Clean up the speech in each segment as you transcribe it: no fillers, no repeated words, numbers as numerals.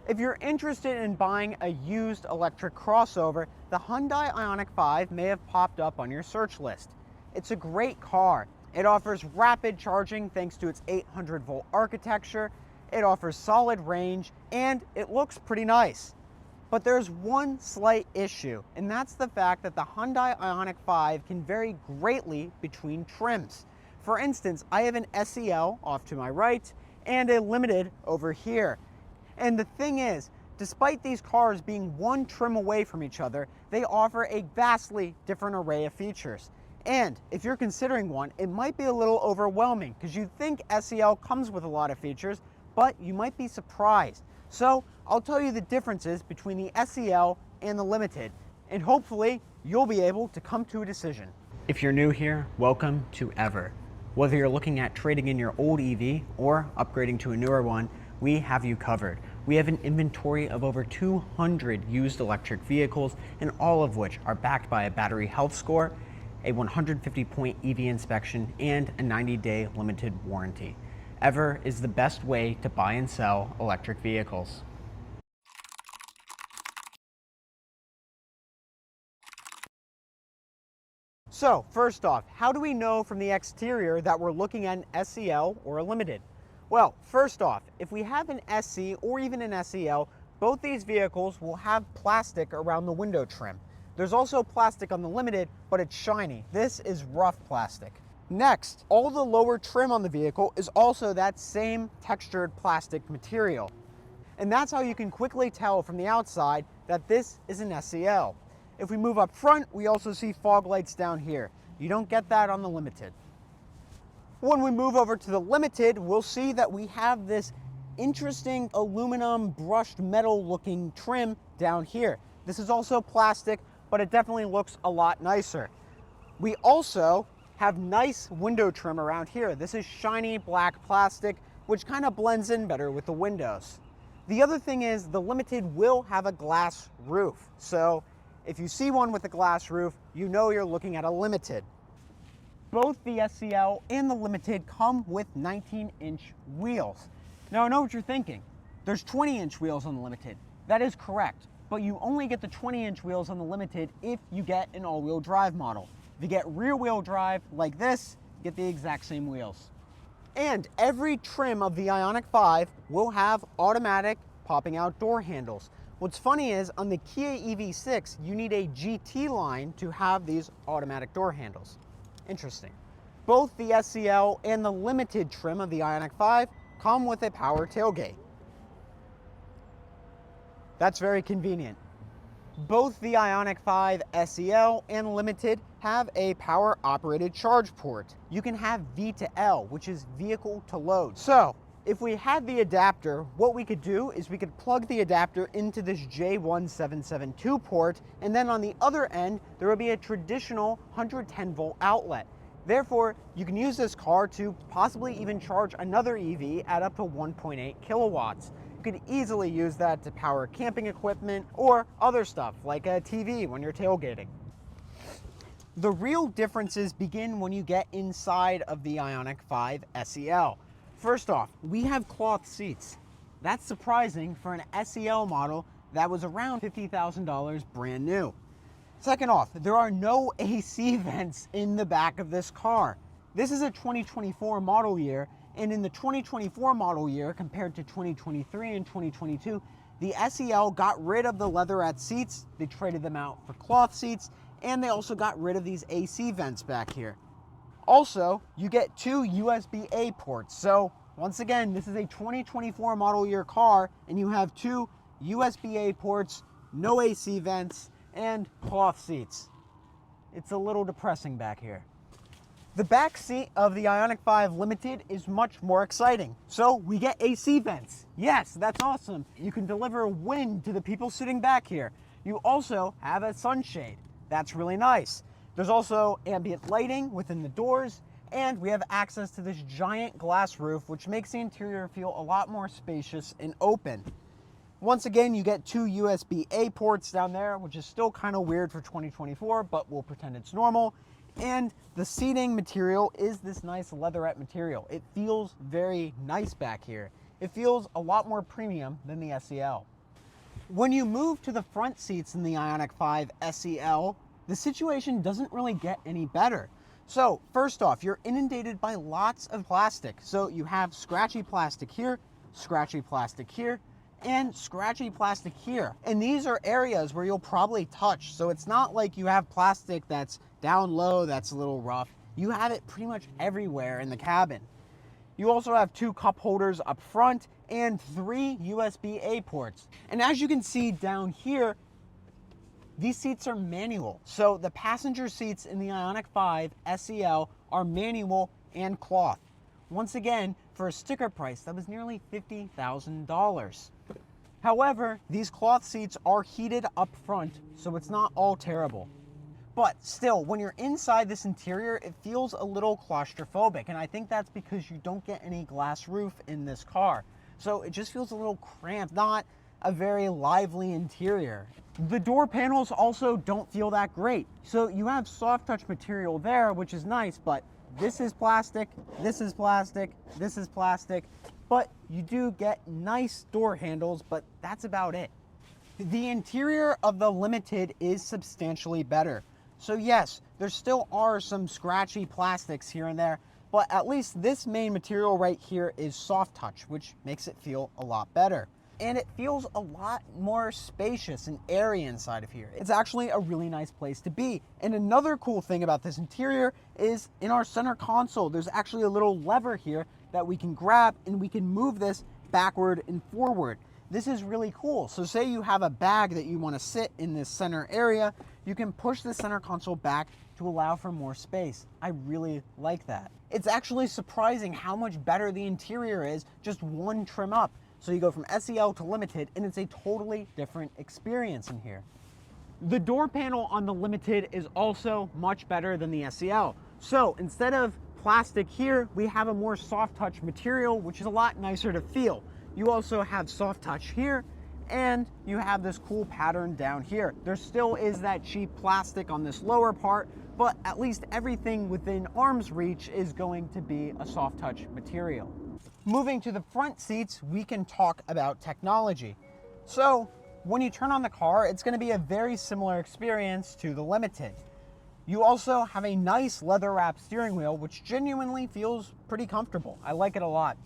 If you're interested in buying a used electric crossover, the Hyundai IONIQ 5 may have popped up on your search list. It's a great car. It offers rapid charging thanks to its 800-volt architecture, it offers solid range, and it looks pretty nice. But there's one slight issue, and that's the fact that the Hyundai IONIQ 5 can vary greatly between trims. For instance, I have an SEL off to my right and a Limited over here. And the thing is, despite these cars being one trim away from each other, they offer a vastly different array of features. And if you're considering one, it might be a little overwhelming because you think SEL comes with a lot of features, but you might be surprised. So I'll tell you the differences between the SEL and the Limited, and hopefully you'll be able to come to a decision. If you're new here, welcome to Ever. Whether you're looking at trading in your old EV or upgrading to a newer one, we have you covered. We have an inventory of over 200 used electric vehicles, and all of which are backed by a battery health score, a 150-point EV inspection, and a 90-day limited warranty. Ever is the best way to buy and sell electric vehicles. So first off, how do we know from the exterior that we're looking at an SEL or a Limited? Well, first off, if we have an SE or even an SEL, both these vehicles will have plastic around the window trim. There's also plastic on the Limited, but it's shiny. This is rough plastic. Next, all the lower trim on the vehicle is also that same textured plastic material. And that's how you can quickly tell from the outside that this is an SEL. If we move up front, we also see fog lights down here. You don't get that on the Limited. When we move over to the Limited, we'll see that we have this interesting aluminum brushed metal looking trim down here. This is also plastic, but it definitely looks a lot nicer. We also have nice window trim around here. This is shiny black plastic, which kind of blends in better with the windows. The other thing is the Limited will have a glass roof. So if you see one with a glass roof, you know you're looking at a Limited. Both the SEL and the Limited come with 19-inch wheels. Now I know what you're thinking. There's 20-inch wheels on the Limited. That is correct, but you only get the 20-inch wheels on the Limited if you get an all-wheel drive model. If you get rear-wheel drive like this, you get the exact same wheels. And every trim of the IONIQ 5 will have automatic popping out door handles. What's funny is on the Kia EV6, you need a GT line to have these automatic door handles. Interesting. Both the SEL and the Limited trim of the IONIQ 5 come with a power tailgate. That's very convenient. Both the IONIQ 5 SEL and Limited have a power operated charge port. You can have V to L, which is vehicle to load. So if we had the adapter, what we could do is we could plug the adapter into this J1772 port, and then on the other end, there would be a traditional 110-volt outlet. Therefore, you can use this car to possibly even charge another EV at up to 1.8 kilowatts. You could easily use that to power camping equipment or other stuff like a TV when you're tailgating. The real differences begin when you get inside of the IONIQ 5 SEL. First off, we have cloth seats. That's surprising for an SEL model that was around $50,000 brand new. Second off, there are no AC vents in the back of this car. This is a 2024 model year, and in the 2024 model year compared to 2023 and 2022, the SEL got rid of the leatherette seats, they traded them out for cloth seats, and they also got rid of these AC vents back here. Also, you get two USB-A ports. So once again, this is a 2024 model year car, and you have two USB-A ports, no AC vents, and cloth seats. It's a little depressing back here. The back seat of the IONIQ 5 Limited is much more exciting. So we get AC vents. Yes, that's awesome. You can deliver wind to the people sitting back here. You also have a sunshade. That's really nice. There's also ambient lighting within the doors, and we have access to this giant glass roof, which makes the interior feel a lot more spacious and open. Once again, you get two USB-A ports down there, which is still kind of weird for 2024, but we'll pretend it's normal. And the seating material is this nice leatherette material. It feels very nice back here. It feels a lot more premium than the SEL. When you move to the front seats in the IONIQ 5 SEL, the situation doesn't really get any better. So first off, you're inundated by lots of plastic. So you have scratchy plastic here, and scratchy plastic here. And these are areas where you'll probably touch. So it's not like you have plastic that's down low, that's a little rough. You have it pretty much everywhere in the cabin. You also have 2 cup holders up front and 3 USB-A ports. And as you can see down here, these seats are manual. So the passenger seats in the IONIQ 5 SEL are manual and cloth. Once again, for a sticker price that was nearly $50,000. However, these cloth seats are heated up front, so it's not all terrible. But still, when you're inside this interior, it feels a little claustrophobic, and I think that's because you don't get any glass roof in this car. So it just feels a little cramped, not a very lively interior. The door panels also don't feel that great. So you have soft touch material there, which is nice, but this is plastic, this is plastic, this is plastic, but you do get nice door handles, but that's about it. The interior of the Limited is substantially better. So yes, there still are some scratchy plastics here and there, but at least this main material right here is soft touch, which makes it feel a lot better. And it feels a lot more spacious and airy inside of here. It's actually a really nice place to be. And another cool thing about this interior is in our center console, there's actually a little lever here that we can grab and we can move this backward and forward. This is really cool. So say you have a bag that you want to sit in this center area, you can push the center console back to allow for more space. I really like that. It's actually surprising how much better the interior is just one trim up. So you go from SEL to Limited and it's a totally different experience in here. The door panel on the Limited is also much better than the SEL. So instead of plastic here, we have a more soft touch material, which is a lot nicer to feel. You also have soft touch here, and you have this cool pattern down here. There still is that cheap plastic on this lower part, but at least everything within arm's reach is going to be a soft touch material. Moving to the front seats, we can talk about technology. So when you turn on the car, it's going to be a very similar experience to the Limited. You also have a nice leather wrap steering wheel, which genuinely feels pretty comfortable. I like it a lot.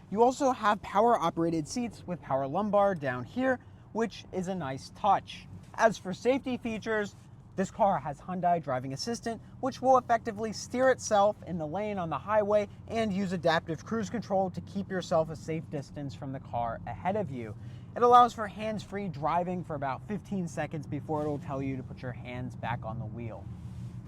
You also have power operated seats with power lumbar down here, which is a nice touch. As for safety features, this car has Hyundai Driving Assistant, which will effectively steer itself in the lane on the highway and use adaptive cruise control to keep yourself a safe distance from the car ahead of you. It allows for hands-free driving for about 15 seconds before it'll tell you to put your hands back on the wheel.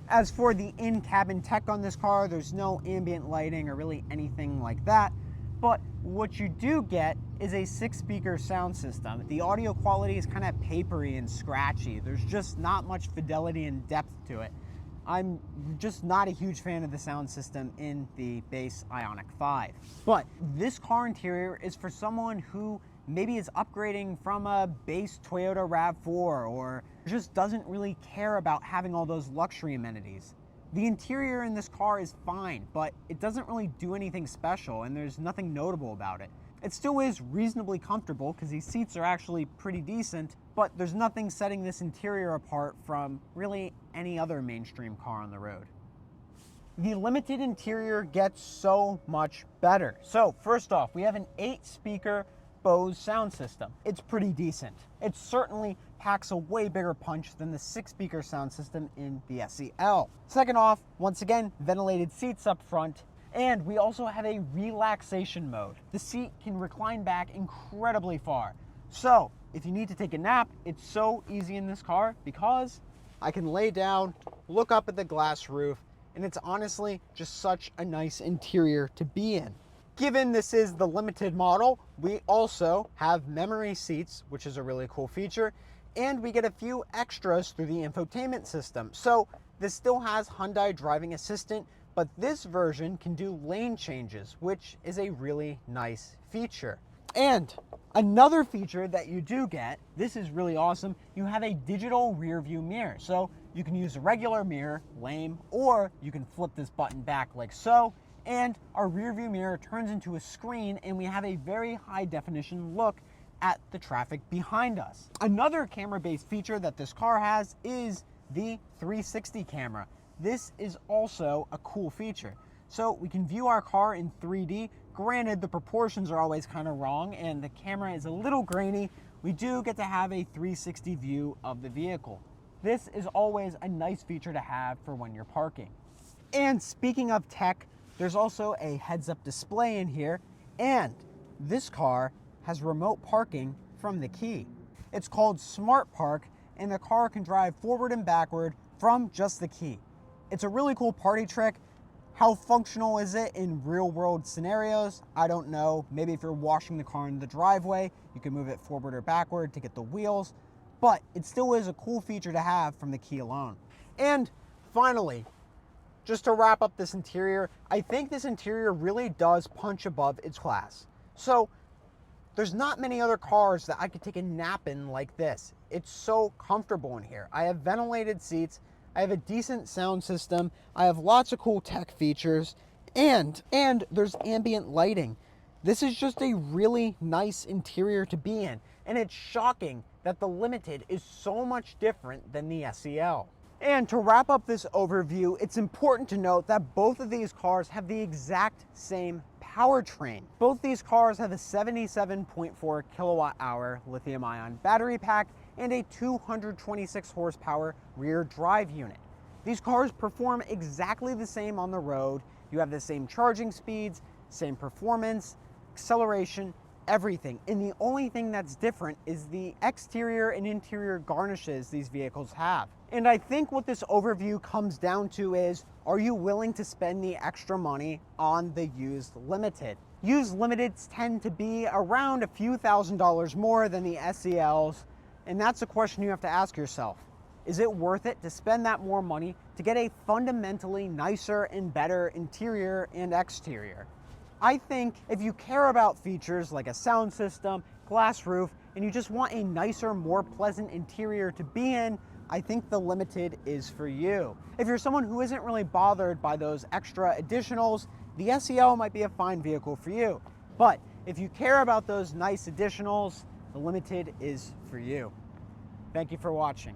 As for the in-cabin tech on this car, there's no ambient lighting or really anything like that. But what you do get is a 6-speaker sound system. The audio quality is kind of papery and scratchy. There's just not much fidelity and depth to it. I'm just not a huge fan of the sound system in the base IONIQ 5. But this car interior is for someone who maybe is upgrading from a base Toyota RAV4 or just doesn't really care about having all those luxury amenities. The interior in this car is fine, but it doesn't really do anything special and there's nothing notable about it. It still is reasonably comfortable because these seats are actually pretty decent, but there's nothing setting this interior apart from really any other mainstream car on the road. The Limited interior gets so much better. So first off, we have an 8-speaker Bose sound system. It's pretty decent. It certainly packs a way bigger punch than the 6-speaker sound system in the SEL. Second off, once again, ventilated seats up front, and we also have a relaxation mode. The seat can recline back incredibly far. So if you need to take a nap, it's so easy in this car because I can lay down, look up at the glass roof, and it's honestly just such a nice interior to be in. Given this is the Limited model, we also have memory seats, which is a really cool feature, and we get a few extras through the infotainment system. So this still has Hyundai Driving Assistant, but this version can do lane changes, which is a really nice feature. And another feature that you do get, this is really awesome, you have a digital rear view mirror. So you can use a regular mirror, lame, or you can flip this button back like so, and our rear view mirror turns into a screen and we have a very high definition look at the traffic behind us. Another camera-based feature that this car has is the 360 camera. This is also a cool feature. So we can view our car in 3D. Granted, the proportions are always kind of wrong and the camera is a little grainy. We do get to have a 360 view of the vehicle. This is always a nice feature to have for when you're parking. And speaking of tech, there's also a heads-up display in here, and this car has remote parking from the key. It's called Smart Park, and the car can drive forward and backward from just the key. It's a really cool party trick. How functional is it in real world scenarios? I don't know. Maybe if you're washing the car in the driveway, you can move it forward or backward to get the wheels, but it still is a cool feature to have from the key alone. And finally, just to wrap up this interior, I think this interior really does punch above its class. So there's not many other cars that I could take a nap in like this. It's so comfortable in here. I have ventilated seats, I have a decent sound system, I have lots of cool tech features, and there's ambient lighting. This is just a really nice interior to be in, and it's shocking that the Limited is so much different than the SEL. And to wrap up this overview, it's important to note that both of these cars have the exact same powertrain. Both these cars have a 77.4 kilowatt hour lithium ion battery pack and a 226 horsepower rear drive unit. These cars perform exactly the same on the road. You have the same charging speeds, same performance, acceleration, everything. And the only thing that's different is the exterior and interior garnishes these vehicles have. And I think what this overview comes down to is, are you willing to spend the extra money on the used Limited? Used Limiteds tend to be around a few $1,000s more than the SELs, and that's a question you have to ask yourself. Is it worth it to spend that more money to get a fundamentally nicer and better interior and exterior? I think if you care about features like a sound system, glass roof, and you just want a nicer, more pleasant interior to be in, I think the Limited is for you. If you're someone who isn't really bothered by those extra additionals, the SEL might be a fine vehicle for you. But if you care about those nice additionals, the Limited is for you. Thank you for watching.